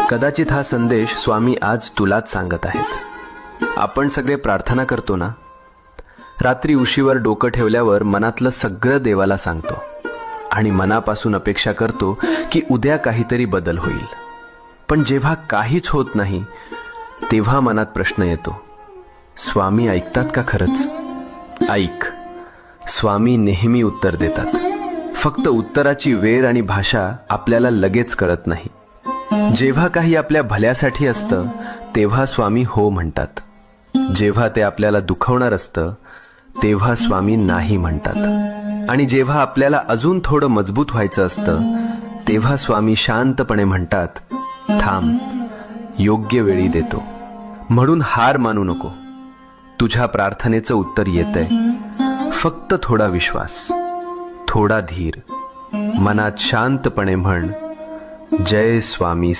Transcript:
कदाचित हा संदेश स्वामी आज तुलाच सांगत आहेत. आपण सगळे प्रार्थना करतो ना, रात्री उशीवर डोकं ठेवल्यावर मनातलं सगळं देवाला सांगतो आणि मनापासून अपेक्षा करतो की उद्या काहीतरी बदल होईल. पण जेव्हा काहीच होत नाही तेव्हा मनात प्रश्न येतो, स्वामी ऐकतात का खरंच? ऐक, स्वामी नेहमी उत्तर देतात. फक्त उत्तराची वेळ आणि भाषा आपल्याला लगेच कळत नाही. जेव्हा काही आपल्या भल्यासाठी असतं तेव्हा स्वामी हो म्हणतात. जेव्हा ते आपल्याला दुखवणार असतं तेव्हा स्वामी नाही म्हणतात. आणि जेव्हा आपल्याला अजून थोडं मजबूत व्हायचं असतं तेव्हा स्वामी शांतपणे म्हणतात, थांब, योग्य वेळी देतो. म्हणून हार मानू नको. तुझ्या प्रार्थनेचं उत्तर येतंय. फक्त थोडा विश्वास, थोडा धीर. मनात शांतपणे म्हण, जय स्वामी